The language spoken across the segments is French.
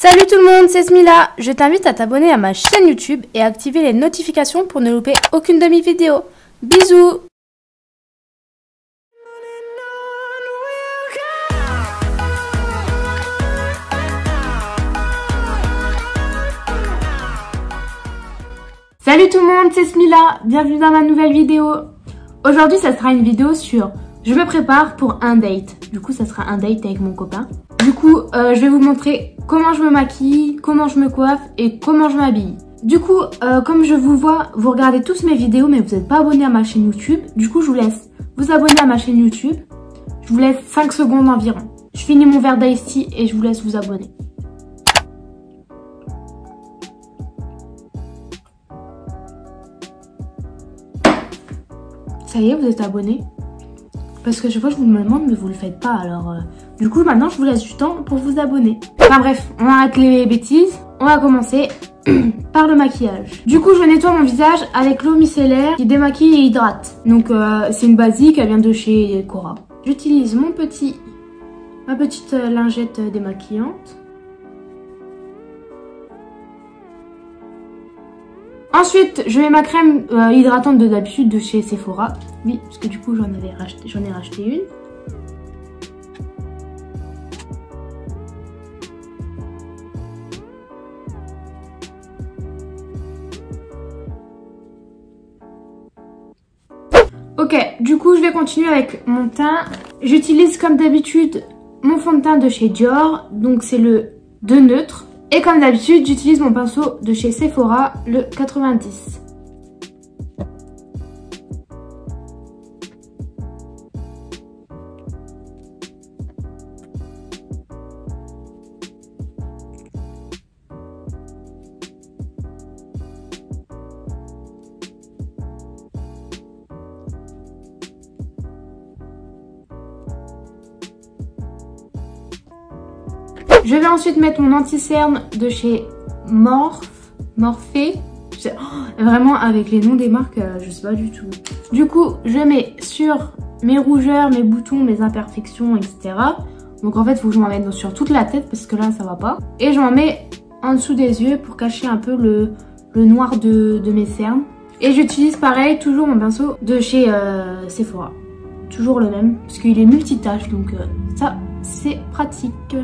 Salut tout le monde, c'est Smila. Je t'invite à t'abonner à ma chaîne YouTube et à activer les notifications pour ne louper aucune de mes vidéos. Bisous! Salut tout le monde, c'est Smila. Bienvenue dans ma nouvelle vidéo. Aujourd'hui, ça sera une vidéo sur je me prépare pour un date. Du coup, ça sera un date avec mon copain. Du coup, je vais vous montrer comment je me maquille, comment je me coiffe et comment je m'habille. Du coup, comme je vous vois, vous regardez tous mes vidéos mais vous n'êtes pas abonné à ma chaîne YouTube. Du coup, je vous laisse vous abonner à ma chaîne YouTube. Je vous laisse 5 secondes environ. Je finis mon verre d'ice tea et je vous laisse vous abonner. Ça y est, vous êtes abonné? Parce que chaque fois je vous me demande mais vous le faites pas, alors du coup maintenant je vous laisse du temps pour vous abonner. Enfin bref, on arrête les bêtises, on va commencer par le maquillage. Du coup je nettoie mon visage avec l'eau micellaire qui démaquille et hydrate. Donc c'est une basique, elle vient de chez Cora. J'utilise ma petite lingette démaquillante. Ensuite, je mets ma crème hydratante de d'habitude de chez Sephora. Oui, parce que du coup, j'en ai racheté une. Ok, du coup, je vais continuer avec mon teint. J'utilise comme d'habitude mon fond de teint de chez Dior. Donc, c'est le de neutre. Et comme d'habitude, j'utilise mon pinceau de chez Sephora, le 90. Je vais ensuite mettre mon anti-cerne de chez Morphe. Vraiment avec les noms des marques, je sais pas du tout. Du coup, je mets sur mes rougeurs, mes boutons, mes imperfections, etc. Donc en fait, il faut que je m'en mette sur toute la tête parce que là, ça va pas. Et je m'en mets en dessous des yeux pour cacher un peu le noir de mes cernes. Et j'utilise pareil, toujours mon pinceau de chez Sephora. Toujours le même, parce qu'il est multitâche, donc ça, c'est pratique.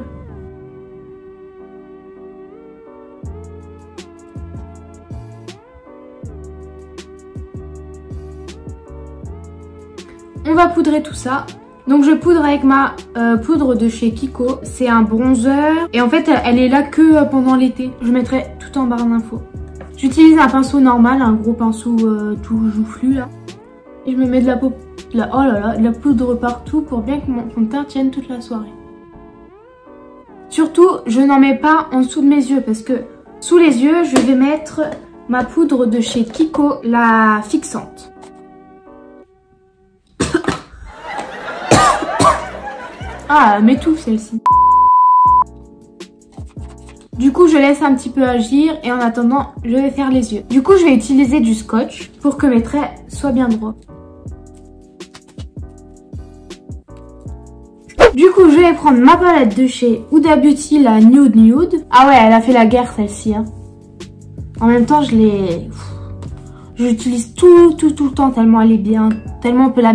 On va poudrer tout ça. Donc je poudre avec ma poudre de chez Kiko. C'est un bronzer. Et en fait, elle est là que pendant l'été. Je mettrai tout en barre d'infos. J'utilise un pinceau normal, un gros pinceau tout joufflu là. Et je me mets de la poudre partout pour bien que mon fond de teint tienne toute la soirée. Surtout, je n'en mets pas en dessous de mes yeux parce que sous les yeux, je vais mettre ma poudre de chez Kiko, la fixante. Ah, mais tout celle-ci. Du coup, je laisse un petit peu agir et en attendant, je vais faire les yeux. Du coup, je vais utiliser du scotch pour que mes traits soient bien droits. Du coup, je vais prendre ma palette de chez Huda Beauty, la Nude Nude. Ah ouais, elle a fait la guerre celle-ci. Hein. En même temps, j'utilise tout le temps tellement elle est bien, tellement on peut la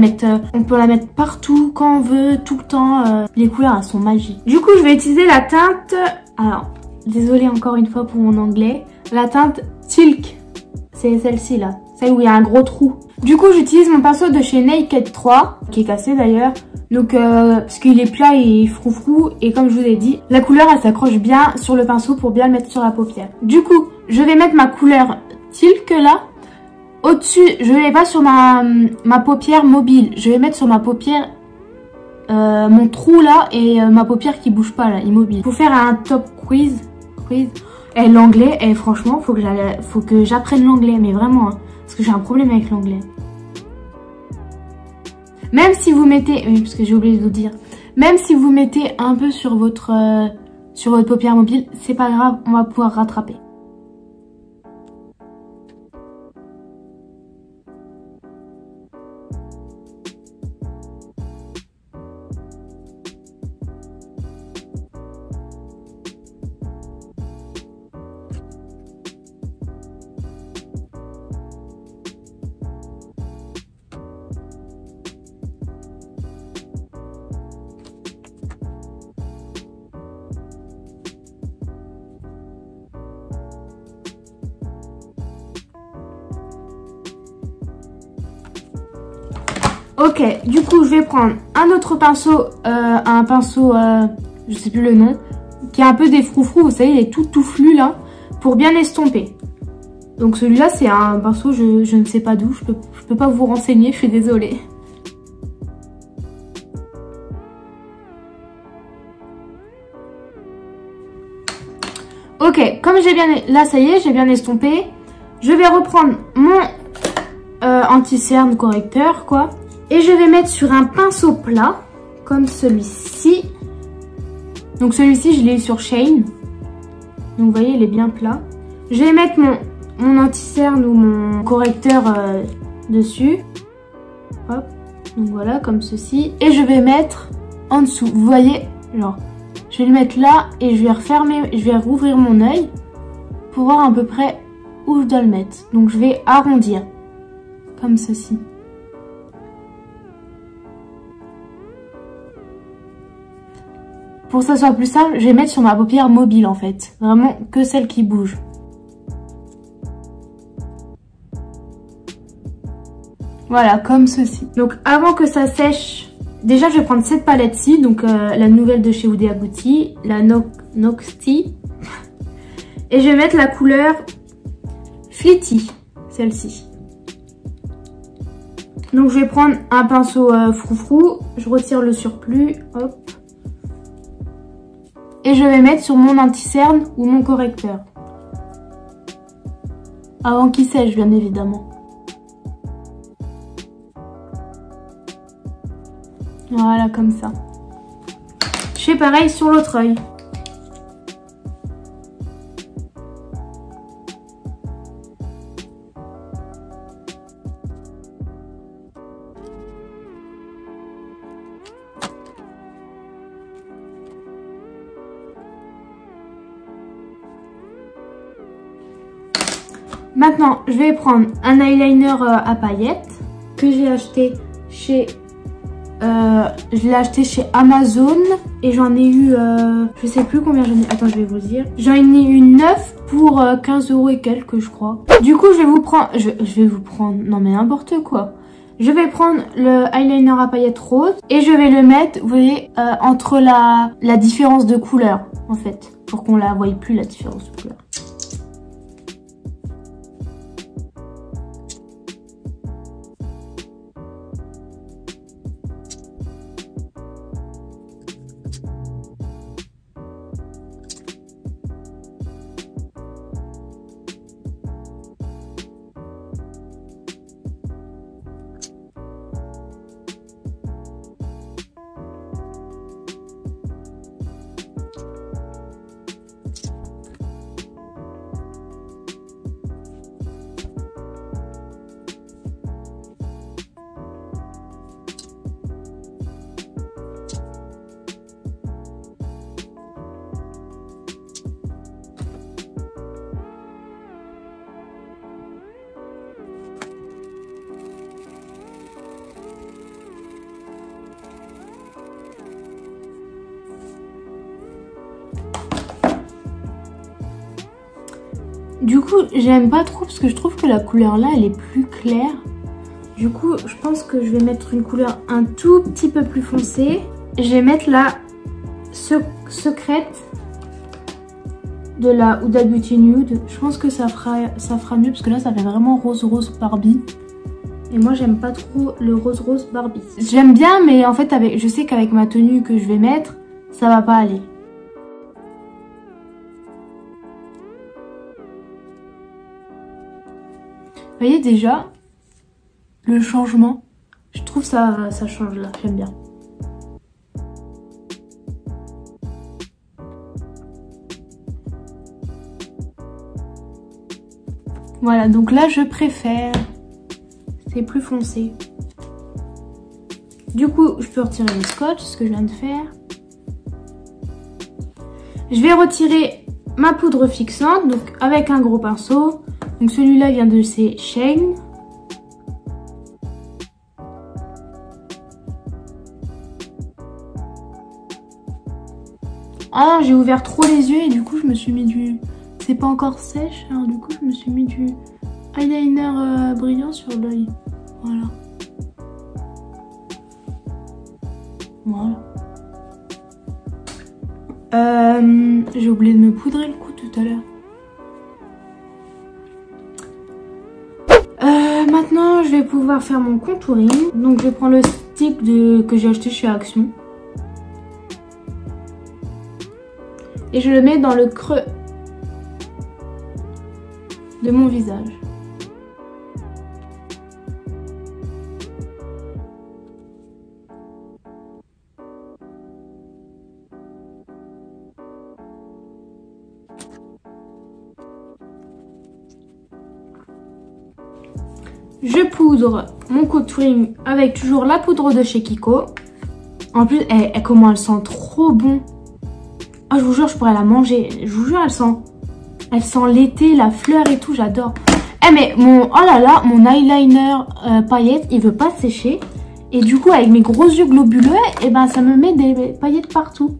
mettre partout quand on veut, tout le temps. Les couleurs elles sont magiques. Du coup je vais utiliser la teinte, alors désolée encore une fois pour mon anglais, la teinte Silk, c'est celle-ci là, celle où il y a un gros trou. Du coup j'utilise mon pinceau de chez Naked 3, qui est cassé d'ailleurs, donc parce qu'il est plat et froufrou et comme je vous ai dit, la couleur elle s'accroche bien sur le pinceau pour bien le mettre sur la paupière. Du coup je vais mettre ma couleur Silk là. Au-dessus, je ne vais pas sur ma paupière mobile. Je vais mettre sur ma paupière mon trou là et ma paupière qui bouge pas là, immobile. Pour faire un top quiz. Et l'anglais, et franchement, faut que j'apprenne l'anglais, mais vraiment, hein, parce que j'ai un problème avec l'anglais. Même si vous mettez, oui, parce que j'ai oublié de vous dire, même si vous mettez un peu sur votre paupière mobile, c'est pas grave, on va pouvoir rattraper. Ok, du coup, je vais prendre un autre pinceau, je sais plus le nom, qui a un peu des froufrous, vous savez, il est tout touffu là, pour bien estomper. Donc celui-là, c'est un pinceau, je ne sais pas d'où, je peux pas vous renseigner, je suis désolée. Ok, comme j'ai bien... Là, ça y est, j'ai bien estompé. Je vais reprendre mon anti-cerne correcteur, quoi. Et je vais mettre sur un pinceau plat, comme celui-ci. Donc celui-ci, je l'ai eu sur Shane. Donc vous voyez, il est bien plat. Je vais mettre mon anti-cerne ou mon correcteur dessus. Hop. Donc voilà, comme ceci. Et je vais mettre en dessous. Vous voyez, genre, je vais le mettre là et je vais refermer, je vais rouvrir mon œil pour voir à peu près où je dois le mettre. Donc je vais arrondir, comme ceci. Pour que ça soit plus simple, je vais mettre sur ma paupière mobile en fait. Vraiment que celle qui bouge. Voilà, comme ceci. Donc avant que ça sèche, déjà je vais prendre cette palette-ci, donc la nouvelle de chez Huda Beauty, la Noxty. Et je vais mettre la couleur Flitty, celle-ci. Donc je vais prendre un pinceau froufrou, je retire le surplus, hop. Et je vais mettre sur mon anti-cerne ou mon correcteur. Avant qu'il sèche, bien évidemment. Voilà, comme ça. Je fais pareil sur l'autre œil. Maintenant, je vais prendre un eyeliner à paillettes que j'ai acheté chez... je l'ai acheté chez Amazon et j'en ai eu... je sais plus combien j'en ai... Attends, je vais vous dire. J'en ai eu 9 pour 15 € et quelques, je crois. Du coup, je vais vous prendre... Je vais vous prendre... Non mais n'importe quoi. Je vais prendre le eyeliner à paillettes rose et je vais le mettre, vous voyez, entre la différence de couleur, en fait. Pour qu'on la voie plus, la différence de couleur. Du coup, j'aime pas trop parce que je trouve que la couleur là, elle est plus claire. Du coup, je pense que je vais mettre une couleur un tout petit peu plus foncée. Je vais mettre la secrète de la Huda Beauty Nude. Je pense que ça fera mieux parce que là, ça fait vraiment rose Barbie. Et moi, j'aime pas trop le rose Barbie. J'aime bien, mais en fait, je sais qu'avec ma tenue que je vais mettre, ça va pas aller. Vous voyez déjà le changement, je trouve ça change là, j'aime bien. Voilà, donc là je préfère, c'est plus foncé. Du coup, je peux retirer le scotch, ce que je viens de faire. Je vais retirer ma poudre fixante, donc avec un gros pinceau. Donc celui-là vient de chez Shane. Ah, j'ai ouvert trop les yeux et du coup je me suis mis du... C'est pas encore sèche, alors du coup je me suis mis du eyeliner brillant sur l'œil. Voilà. Voilà. J'ai oublié de me poudrer le cou tout à l'heure. Maintenant, je vais pouvoir faire mon contouring. Donc, je prends le stick que j'ai acheté chez Action. Et je le mets dans le creux de mon visage. Je poudre mon contouring avec toujours la poudre de chez Kiko. En plus, comment elle sent trop bon. Oh, je vous jure, je pourrais la manger. Je vous jure, elle sent l'été, la fleur et tout, j'adore. Mais oh là là, mon eyeliner paillettes, il veut pas sécher. Et du coup, avec mes gros yeux globuleux, ça me met des paillettes partout.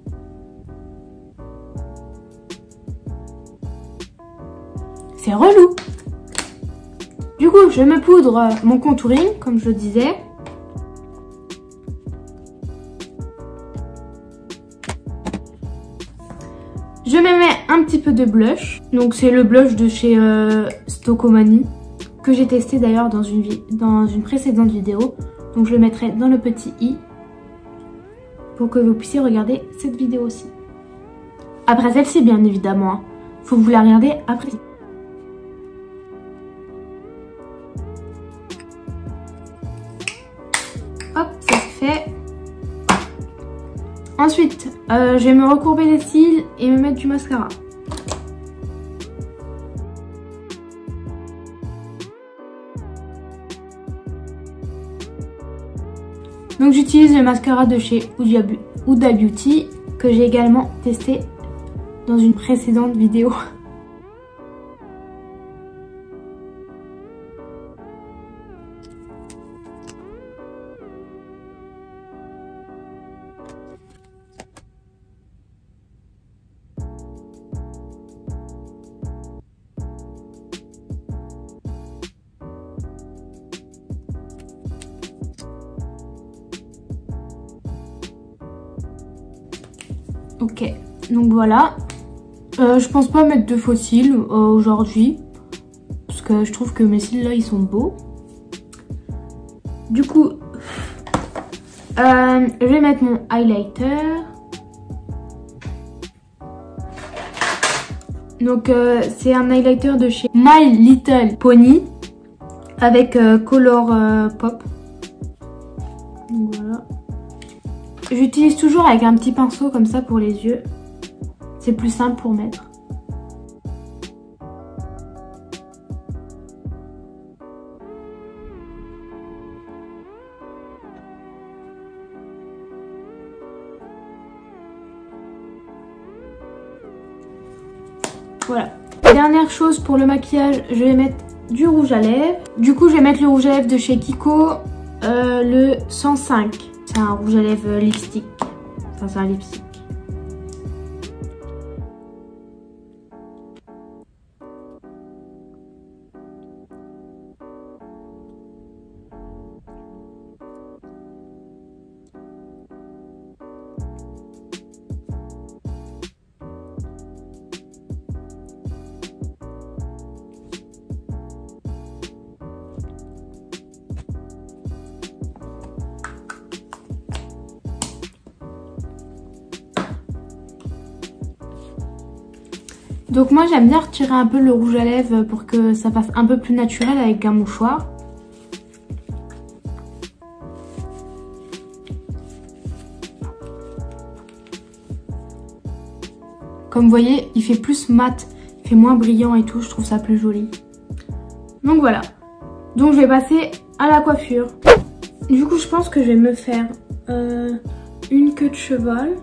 C'est relou. Du coup, je me poudre mon contouring, comme je le disais. Je me mets un petit peu de blush. Donc, c'est le blush de chez Stokomani, que j'ai testé d'ailleurs dans une précédente vidéo. Donc, je le mettrai dans le petit i pour que vous puissiez regarder cette vidéo aussi. Après celle-ci, bien évidemment. Faut que vous la regarder après. Hop, ça c'est fait. Ensuite, je vais me recourber les cils et me mettre du mascara. Donc j'utilise le mascara de chez Huda Beauty que j'ai également testé dans une précédente vidéo. Ok, donc voilà. Je pense pas mettre de faux cils aujourd'hui. Parce que je trouve que mes cils là, ils sont beaux. Du coup, je vais mettre mon highlighter. Donc c'est un highlighter de chez My Little Pony. Avec Color Pop. Donc voilà. J'utilise toujours avec un petit pinceau comme ça pour les yeux. C'est plus simple pour mettre. Voilà. Dernière chose pour le maquillage, je vais mettre du rouge à lèvres. Du coup, je vais mettre le rouge à lèvres de chez Kiko, le 105. C'est un rouge à lèvres lipstick. Enfin, c'est un lipstick. Donc moi j'aime bien retirer un peu le rouge à lèvres pour que ça fasse un peu plus naturel avec un mouchoir. Comme vous voyez, il fait plus mat, il fait moins brillant et tout, je trouve ça plus joli. Donc voilà. Donc je vais passer à la coiffure. Du coup je pense que je vais me faire une queue de cheval.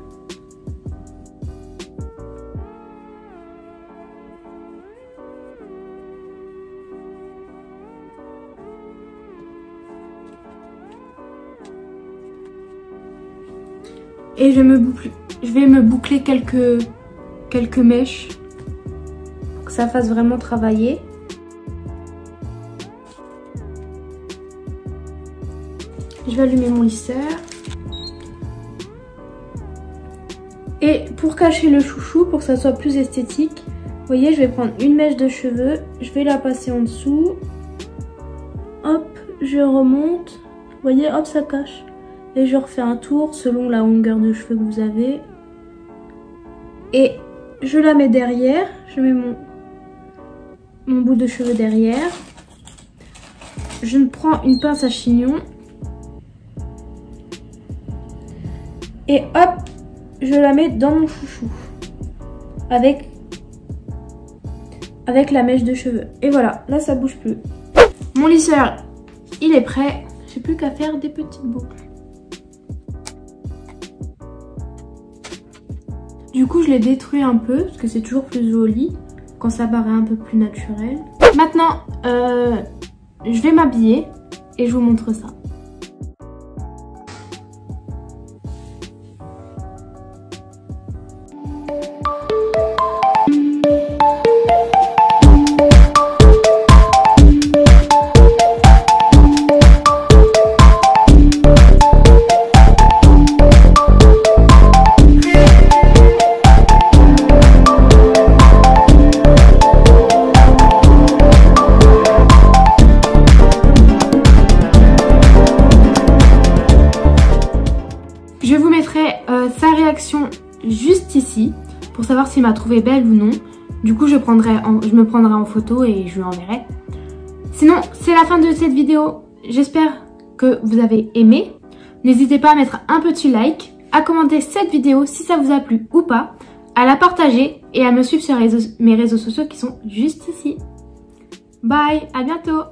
Et je vais me boucler quelques mèches pour que ça fasse vraiment travailler. Je vais allumer mon lisseur. pour cacher le chouchou, pour que ça soit plus esthétique, vous voyez, je vais prendre une mèche de cheveux, je vais la passer en dessous. Hop, je remonte. Vous voyez, hop, ça cache. Et je refais un tour selon la longueur de cheveux que vous avez. Et je la mets derrière. Je mets mon bout de cheveux derrière. Je prends une pince à chignon. Et hop, je la mets dans mon chouchou. Avec la mèche de cheveux. Et voilà, là ça bouge plus. Mon lisseur, il est prêt. J'ai plus qu'à faire des petites boucles. Du coup, je l'ai détruit un peu parce que c'est toujours plus joli quand ça paraît un peu plus naturel. Maintenant, je vais m'habiller et je vous montre ça. Je vous mettrai sa réaction juste ici pour savoir s'il m'a trouvée belle ou non. Du coup, je me prendrai en photo et je lui enverrai. Sinon, c'est la fin de cette vidéo. J'espère que vous avez aimé. N'hésitez pas à mettre un petit like, à commenter cette vidéo si ça vous a plu ou pas, à la partager et à me suivre sur mes réseaux sociaux qui sont juste ici. Bye, à bientôt!